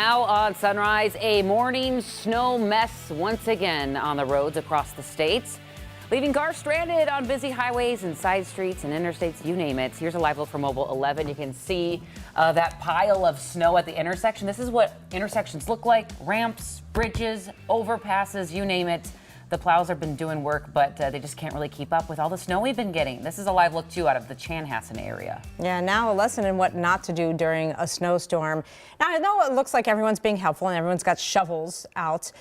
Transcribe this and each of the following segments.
Now on Sunrise, a morning snow mess once again on the roads across the states, leaving cars stranded on busy highways and side streets and interstates, you name it. Here's a live look from Mobile 11. You can see that pile of snow at the intersection. This is what intersections look like: ramps, bridges, overpasses, you name it. The plows have been doing work, but they just can't really keep up with all the snow we've been getting. This is a live look, too, out of the Chanhassen area. Yeah, now a lesson in what not to do during a snowstorm. Now, I know it looks like everyone's being helpful and everyone's got shovels out.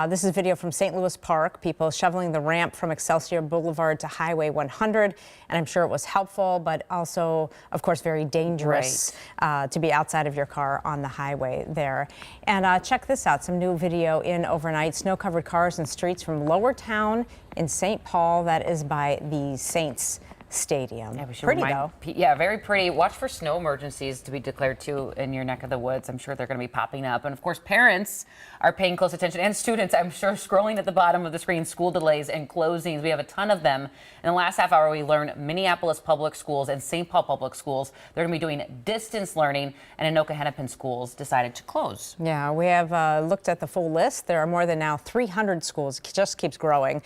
This is video from St. Louis Park. People shoveling the ramp from Excelsior Boulevard to Highway 100. And I'm sure it was helpful, but also, of course, very dangerous to be outside of your car on the highway there. And check this out, some new video in overnight. Snow-covered cars and streets from Lower Town in St. Paul. That is by the Saints Stadium. Yeah, we should pretty though. Yeah, very pretty. Watch for snow emergencies to be declared too in your neck of the woods. I'm sure they're going to be popping up. And of course, parents are paying close attention, and students, I'm sure, scrolling at the bottom of the screen. School delays and closings. We have a ton of them. In the last half hour, we learned Minneapolis Public Schools and St. Paul Public Schools, they're going to be doing distance learning, and Anoka Hennepin schools decided to close. Yeah, we have looked at the full list. There are more than now 300 schools. It just keeps growing.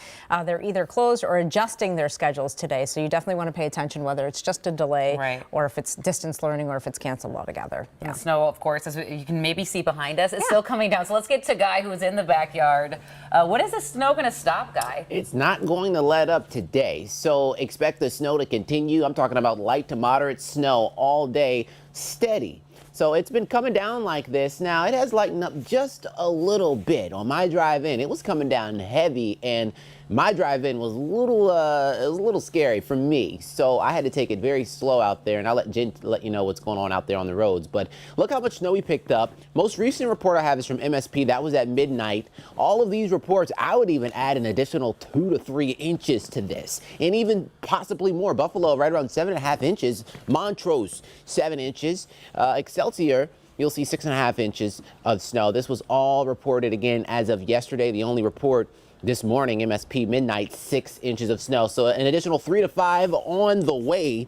They're either closed or adjusting their schedules today. So you definitely want to pay attention whether it's just a delay or if it's distance learning or if it's canceled altogether. Yeah. The snow, of course, as you can maybe see behind us, is still coming down. So let's get to Guy, who is in the backyard. When is the snow going to stop, Guy? It's not going to let up today, so expect the snow to continue. I'm talking about light to moderate snow all day, steady. So it's been coming down like this. Now, it has lightened up just a little bit. On my drive in, it was coming down heavy, and my drive in was a little scary for me. So I had to take it very slow out there, and I'll let Jen let you know what's going on out there on the roads. But look how much snow we picked up. Most recent report I have is from MSP. That was at midnight. All of these reports, I would even add an additional 2 to 3 inches to this, and even possibly more. Buffalo right around 7.5 inches. Montrose 7 inches. Excelsior, you'll see 6.5 inches of snow. This was all reported again as of yesterday. The only report this morning, MSP midnight, 6 inches of snow. So an additional 3 to 5 on the way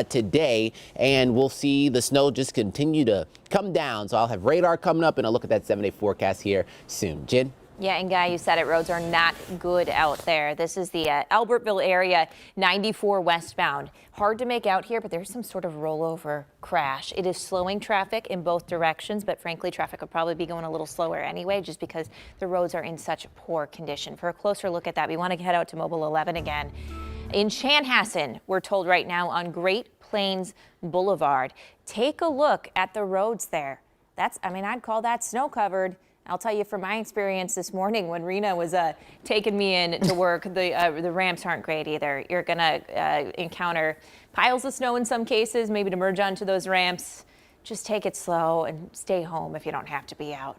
today, and we'll see the snow just continue to come down. So I'll have radar coming up and a look at that 7-day forecast here soon. Jen? Yeah, and Guy, you said it, roads are not good out there. This is the Albertville area, 94 westbound. Hard to make out here, but there's some sort of rollover crash. It is slowing traffic in both directions, but frankly, traffic would probably be going a little slower anyway, just because the roads are in such poor condition. For a closer look at that, we want to head out to Mobile 11 again. In Chanhassen, we're told right now on Great Plains Boulevard. Take a look at the roads there. I'd call that snow covered. I'll tell you from my experience this morning when Rena was taking me in to work, the ramps aren't great either. You're going to encounter piles of snow in some cases, maybe to merge onto those ramps. Just take it slow and stay home if you don't have to be out.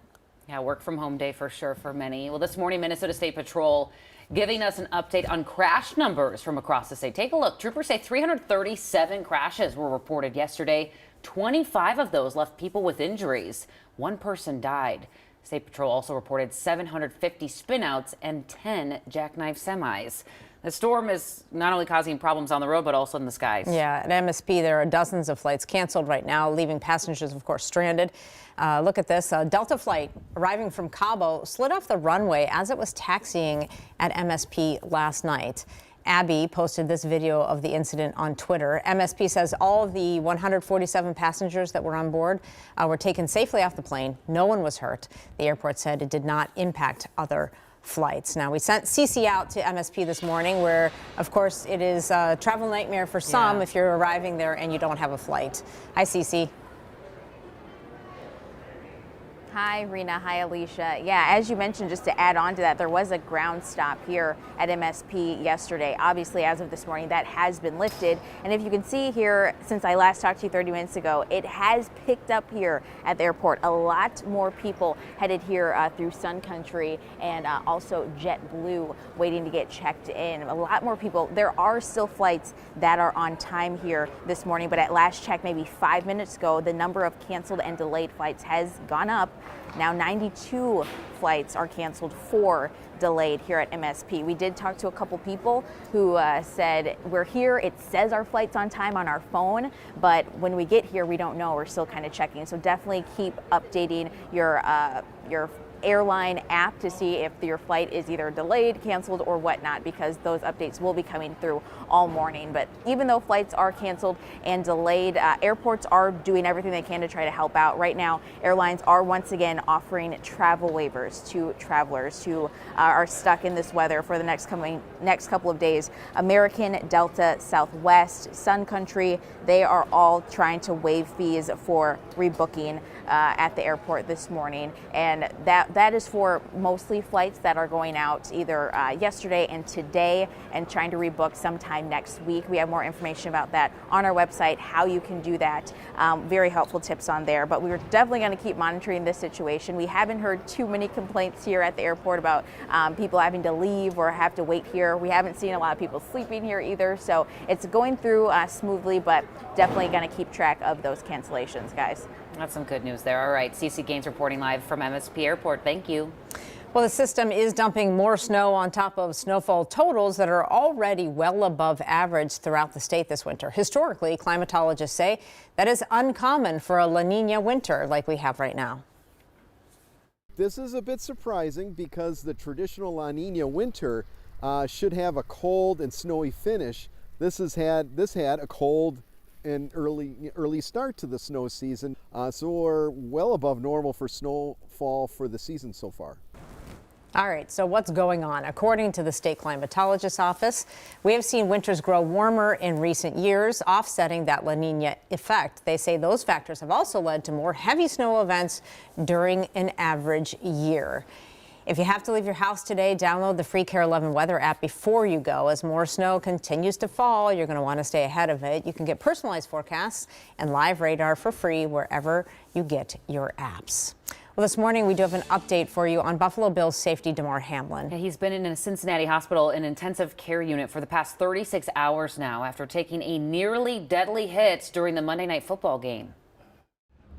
Yeah, work from home day for sure for many. Well, this morning, Minnesota State Patrol giving us an update on crash numbers from across the state. Take a look. Troopers say 337 crashes were reported yesterday. 25 of those left people with injuries. 1 person died. State Patrol also reported 750 spinouts and 10 jackknife semis. The storm is not only causing problems on the road, but also in the skies. Yeah, at MSP, there are dozens of flights canceled right now, leaving passengers, of course, stranded. Look at this. A Delta flight arriving from Cabo slid off the runway as it was taxiing at MSP last night. Abby posted this video of the incident on Twitter. MSP says all of the 147 passengers that were on board were taken safely off the plane. No one was hurt. The airport said it did not impact other flights. Now, we sent Cece out to MSP this morning where, of course, it is a travel nightmare for some if you're arriving there and you don't have a flight. Hi, Cece. Hi, Rena. Hi, Alicia. Yeah, as you mentioned, just to add on to that, there was a ground stop here at MSP yesterday. Obviously, as of this morning, that has been lifted. And if you can see here, since I last talked to you 30 minutes ago, it has picked up here at the airport. A lot more people headed here through Sun Country and also JetBlue waiting to get checked in. A lot more people. There are still flights that are on time here this morning, but at last check, maybe 5 minutes ago, the number of canceled and delayed flights has gone up. Now 92 flights are canceled, 4 delayed here at MSP. We did talk to a couple people who said, we're here, it says our flight's on time on our phone, but when we get here, we don't know. We're still kind of checking. So definitely keep updating your airline app to see if your flight is either delayed, canceled, or whatnot, because those updates will be coming through all morning. But even though flights are canceled and delayed, airports are doing everything they can to try to help out. Right now, airlines are once again offering travel waivers to travelers who are stuck in this weather for the next couple of days. American, Delta, Southwest, Sun Country, they are all trying to waive fees for rebooking at the airport this morning, and that is for mostly flights that are going out either yesterday and today, and trying to rebook sometime next week. We have more information about that on our website, how you can do that. Very helpful tips on there, but we're definitely going to keep monitoring this situation. We haven't heard too many complaints here at the airport about people having to leave or have to wait here. We haven't seen a lot of people sleeping here either, so it's going through smoothly, but definitely going to keep track of those cancellations, guys. That's some good news there. All right, Cece Gaines reporting live from MSP Airport. Thank you. Well, the system is dumping more snow on top of snowfall totals that are already well above average throughout the state this winter. Historically, climatologists say that is uncommon for a La Nina winter like we have right now. This is a bit surprising because the traditional La Nina winter should have a cold and snowy finish. This had a cold and early start to the snow season, so we're well above normal for snowfall for the season so far. All right, so what's going on? According to the state climatologist's office, we have seen winters grow warmer in recent years, offsetting that La Nina effect. They say those factors have also led to more heavy snow events during an average year. If you have to leave your house today, download the free KARE 11 weather app before you go. As more snow continues to fall, you're going to want to stay ahead of it. You can get personalized forecasts and live radar for free wherever you get your apps. Well, this morning we do have an update for you on Buffalo Bills safety Damar Hamlin. He's been in a Cincinnati hospital in intensive care unit for the past 36 hours now after taking a nearly deadly hit during the Monday Night Football game.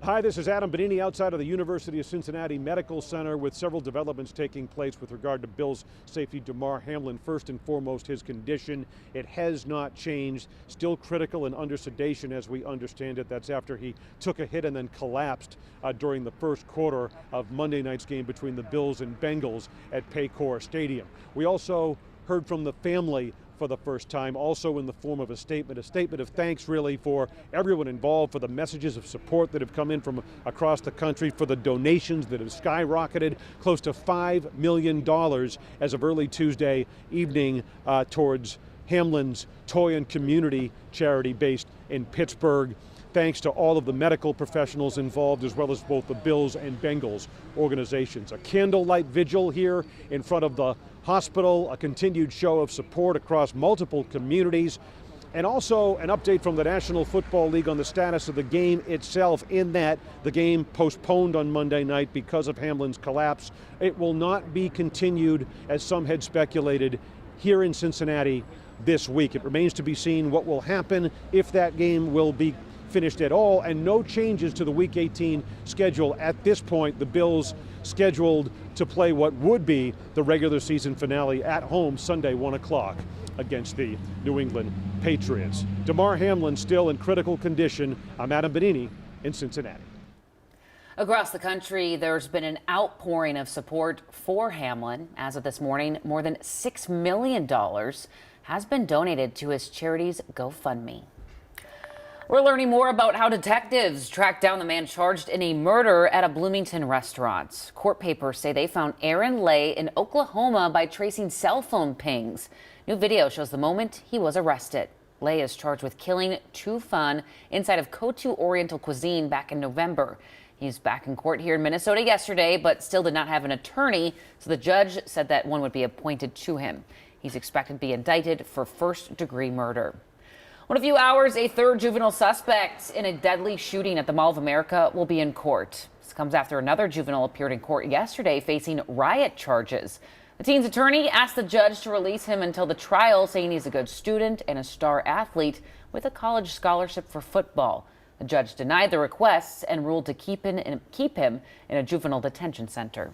Hi, this is Adam Benini outside of the University of Cincinnati Medical Center with several developments taking place with regard to Bills safety Damar Hamlin. First and foremost, his condition. It has not changed. Still critical and under sedation as we understand it. That's after he took a hit and then collapsed during the first quarter of Monday night's game between the Bills and Bengals at Paycor Stadium. We also heard from the family for the first time, also in the form of a statement of thanks really for everyone involved, for the messages of support that have come in from across the country, for the donations that have skyrocketed close to $5 million as of early Tuesday evening towards Hamlin's Toy and Community charity based in Pittsburgh. Thanks to all of the medical professionals involved, as well as both the Bills and Bengals organizations. A candlelight vigil here in front of the hospital, a continued show of support across multiple communities, and also an update from the National Football League on the status of the game itself, in that the game postponed on Monday night because of Hamlin's collapse. It will not be continued, as some had speculated, here in Cincinnati this week. It remains to be seen what will happen, if that game will be finished at all, and no changes to the Week 18 schedule at this point. The Bills scheduled to play what would be the regular season finale at home Sunday, 1 o'clock against the New England Patriots. Damar Hamlin still in critical condition. I'm Adam Benini in Cincinnati. Across the country, there's been an outpouring of support for Hamlin. As of this morning, more than $6 million has been donated to his charity's GoFundMe. We're learning more about how detectives tracked down the man charged in a murder at a Bloomington restaurant. Court papers say they found Aaron Lay in Oklahoma by tracing cell phone pings. New video shows the moment he was arrested. Lay is charged with killing Tu Fun inside of Cotu Oriental Cuisine back in November. He's back in court here in Minnesota yesterday, but still did not have an attorney, so the judge said that one would be appointed to him. He's expected to be indicted for first-degree murder. In a few hours, a third juvenile suspect in a deadly shooting at the Mall of America will be in court. This comes after another juvenile appeared in court yesterday facing riot charges. The teen's attorney asked the judge to release him until the trial, saying he's a good student and a star athlete with a college scholarship for football. The judge denied the requests and ruled to keep him in a juvenile detention center.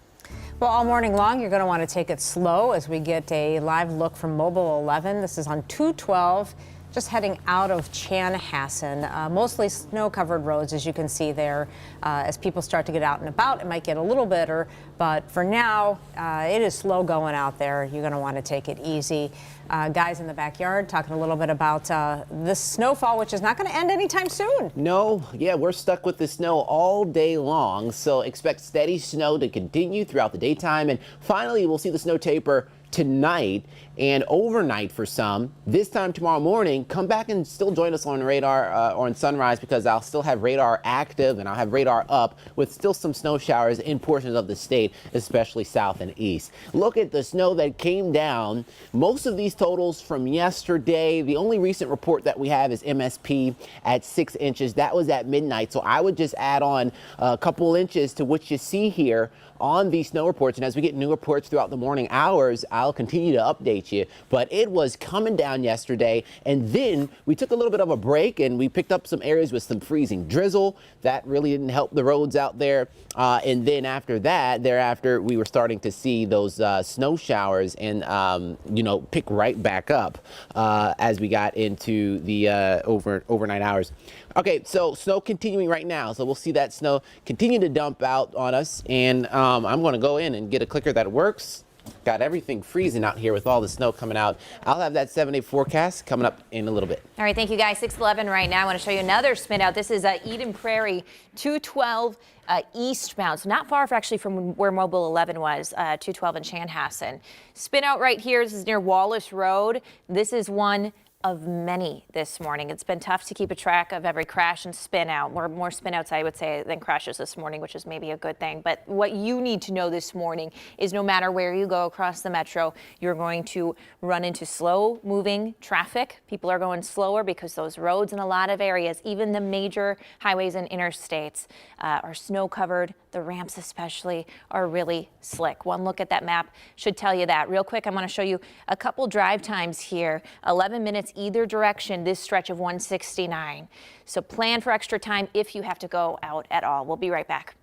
Well, all morning long, you're going to want to take it slow as we get a live look from Mobile 11. This is on 212, just heading out of Chanhassen. Mostly snow-covered roads, as you can see there. As people start to get out and about, it might get a little better, but for now, it is slow going out there. You're going to want to take it easy. Guys in the backyard talking a little bit about this snowfall, which is not going to end anytime soon. No, yeah, we're stuck with the snow all day long, so expect steady snow to continue throughout the daytime, and finally we'll see the snow taper tonight and overnight for some. This time tomorrow morning, come back and still join us on radar or on Sunrise, because I'll still have radar active and I'll have radar up with still some snow showers in portions of the state, especially south and east. Look at the snow that came down. Most of these totals from yesterday. The only recent report that we have is MSP at 6 inches. That was at midnight. So I would just add on a couple inches to what you see here on these snow reports. And as we get new reports throughout the morning hours, I'll continue to update you. But it was coming down yesterday, and then we took a little bit of a break and we picked up some areas with some freezing drizzle. That really didn't help the roads out there. And then thereafter, we were starting to see those snow showers and, pick right back up as we got into the overnight hours. Okay, so snow continuing right now. So we'll see that snow continue to dump out on us. And I'm going to go in and get a clicker that works. Got everything freezing out here with all the snow coming out. I'll have that 7-day forecast coming up in a little bit. All right, thank you guys. 6:11 right now. I want to show you another spin out. This is Eden Prairie, 212 eastbound. So not far actually from where Mobile 11 was, 212 in Chanhassen. Spin out right here. This is near Wallace Road. This is one of many this morning. It's been tough to keep a track of every crash and spin out. More spin outs, I would say, than crashes this morning, which is maybe a good thing. But what you need to know this morning is no matter where you go across the metro, you're going to run into slow moving traffic. People are going slower because those roads in a lot of areas, even the major highways and interstates, are snow covered. The ramps especially are really slick. One look at that map should tell you that. Real quick, I want to show you a couple drive times here. 11 minutes either direction, this stretch of 169. So plan for extra time if you have to go out at all. We'll be right back.